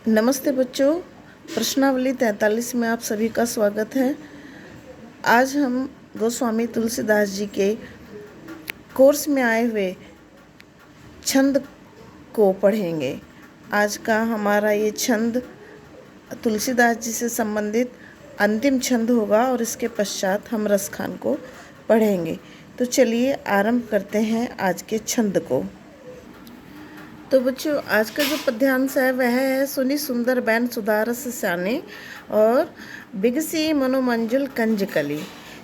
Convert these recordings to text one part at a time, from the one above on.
नमस्ते बच्चों, प्रश्नावली 43 में आप सभी का स्वागत है। आज हम गोस्वामी तुलसीदास जी के कोर्स में आए हुए छंद को पढ़ेंगे। आज का हमारा ये छंद तुलसीदास जी से संबंधित अंतिम छंद होगा और इसके पश्चात हम रसखान को पढ़ेंगे। तो चलिए आरंभ करते हैं आज के छंद को। तो बच्चों, आज का जो पद्यांश है वह है सुनी सुंदर बैन सुधारस स्याने और बिगसी मनोमंजुल कंजकली।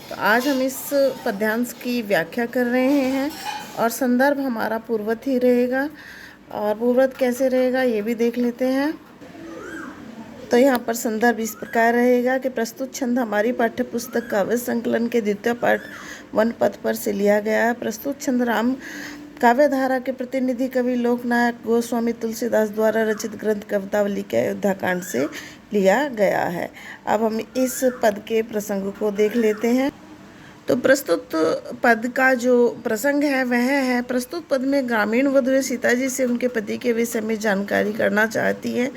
तो आज हम इस पद्यांश की व्याख्या कर रहे हैं और संदर्भ हमारा पूर्वत ही रहेगा। और पूर्वत कैसे रहेगा ये भी देख लेते हैं। तो यहाँ पर संदर्भ इस प्रकार रहेगा कि प्रस्तुत छंद हमारी पाठ्य पुस्तक काव्य संकलन के द्वितीय पाठ वन पद पर से लिया गया है। प्रस्तुत छंद राम काव्यधारा के प्रतिनिधि कवि लोकनायक गोस्वामी तुलसीदास द्वारा रचित ग्रंथ कवितावली के अयोध्याकांड से लिया गया है। अब हम इस पद के प्रसंग को देख लेते हैं। तो प्रस्तुत पद का जो प्रसंग है वह है, प्रस्तुत पद में ग्रामीण वधू सीता जी से उनके पति के विषय में जानकारी करना चाहती हैं।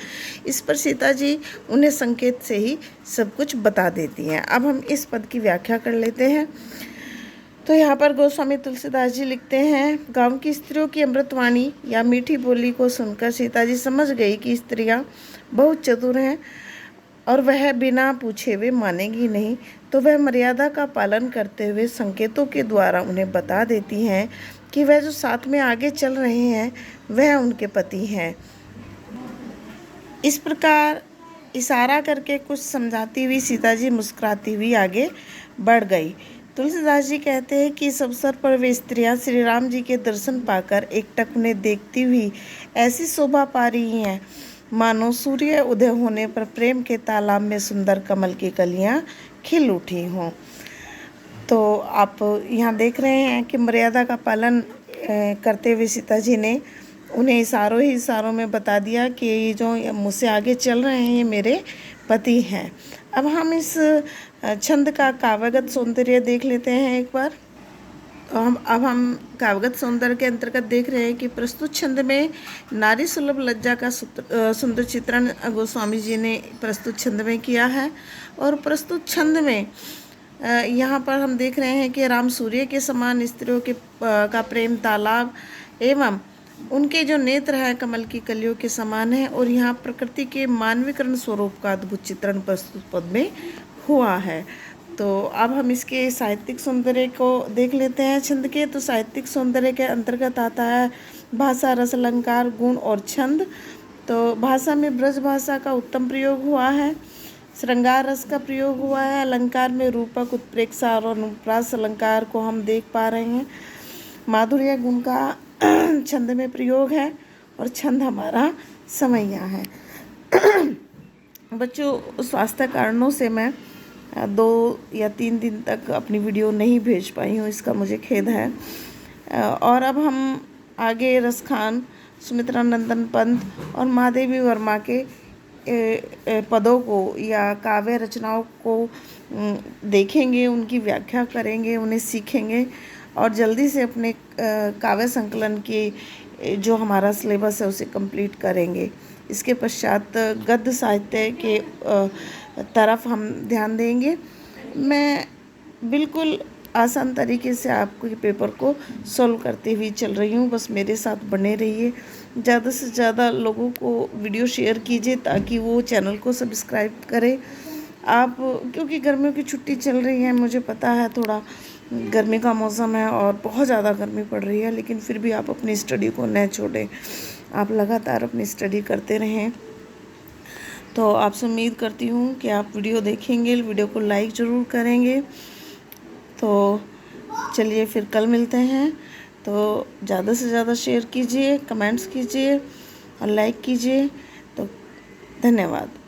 इस पर सीता जी उन्हें संकेत से ही सब कुछ बता देती हैं। अब हम इस पद की व्याख्या कर लेते हैं। तो यहाँ पर गोस्वामी तुलसीदास जी लिखते हैं, गांव की स्त्रियों की अमृतवाणी या मीठी बोली को सुनकर सीता जी समझ गई कि स्त्रियां बहुत चतुर हैं और वह बिना पूछे हुए मानेगी नहीं। तो वह मर्यादा का पालन करते हुए संकेतों के द्वारा उन्हें बता देती हैं कि वह जो साथ में आगे चल रहे हैं वह उनके पति हैं। इस प्रकार इशारा करके कुछ समझाती हुई सीता जी मुस्कुराती हुई आगे बढ़ गई। तुलसीदास जी कहते हैं कि इस अवसर पर वे स्त्रियां श्री राम जी के दर्शन पाकर एकटक उन्हें देखती हुई ऐसी शोभा पा रही हैं मानो सूर्य उदय होने पर प्रेम के तालाब में सुंदर कमल की कलियां खिल उठी हों। तो आप यहाँ देख रहे हैं कि मर्यादा का पालन करते हुए सीता जी ने उन्हें इशारों में बता दिया कि ये जो मुझसे आगे चल रहे हैं ये मेरे पति हैं। अब हम इस छंद का काव्यगत सौंदर्य देख लेते हैं एक बार। अब हम काव्यगत सौंदर्य के अंतर्गत देख रहे हैं कि प्रस्तुत छंद में नारी सुलभ लज्जा का सुंदर चित्रण गोस्वामी जी ने प्रस्तुत छंद में किया है। और प्रस्तुत छंद में यहाँ पर हम देख रहे हैं कि राम सूर्य के समान स्त्रियों के का प्रेम तालाब एवं उनके जो नेत्र है कमल की कलियों के समान है। और यहाँ प्रकृति के मानवीकरण स्वरूप का अद्भुत चित्रण प्रस्तुत पद में हुआ है। तो अब हम इसके साहित्यिक सौंदर्य को देख लेते हैं छंद के। तो साहित्यिक सौंदर्य के अंतर्गत आता है भाषा, रस, अलंकार, गुण और छंद। तो भाषा में ब्रज भाषा का उत्तम प्रयोग हुआ है, श्रृंगार रस का प्रयोग हुआ है, अलंकार में रूपक, उत्प्रेक्षा और अनुप्रास अलंकार को हम देख पा रहे हैं, माधुर्य गुण का छंद में प्रयोग है और छंद हमारा समैया है। बच्चों, स्वास्थ्य कारणों से मैं 2 या 3 दिन तक अपनी वीडियो नहीं भेज पाई हूँ, इसका मुझे खेद है। और अब हम आगे रसखान, सुमित्रा नंदन पंत और महादेवी वर्मा के पदों को या काव्य रचनाओं को देखेंगे, उनकी व्याख्या करेंगे, उन्हें सीखेंगे और जल्दी से अपने काव्य संकलन की जो हमारा सिलेबस है उसे कंप्लीट करेंगे। इसके पश्चात गद्य साहित्य के तरफ हम ध्यान देंगे। मैं बिल्कुल आसान तरीके से आपको ये पेपर को सॉल्व करते हुए चल रही हूँ, बस मेरे साथ बने रहिए। ज़्यादा से ज़्यादा लोगों को वीडियो शेयर कीजिए ताकि वो चैनल को सब्सक्राइब करें। आप क्योंकि गर्मियों की छुट्टी चल रही है, मुझे पता है थोड़ा गर्मी का मौसम है और बहुत ज़्यादा गर्मी पड़ रही है, लेकिन फिर भी आप अपनी स्टडी को न छोड़ें, आप लगातार अपनी स्टडी करते रहें। तो आपसे उम्मीद करती हूँ कि आप वीडियो देखेंगे, वीडियो को लाइक ज़रूर करेंगे। तो चलिए फिर कल मिलते हैं। तो ज़्यादा से ज़्यादा शेयर कीजिए, कमेंट्स कीजिए और लाइक कीजिए। तो धन्यवाद।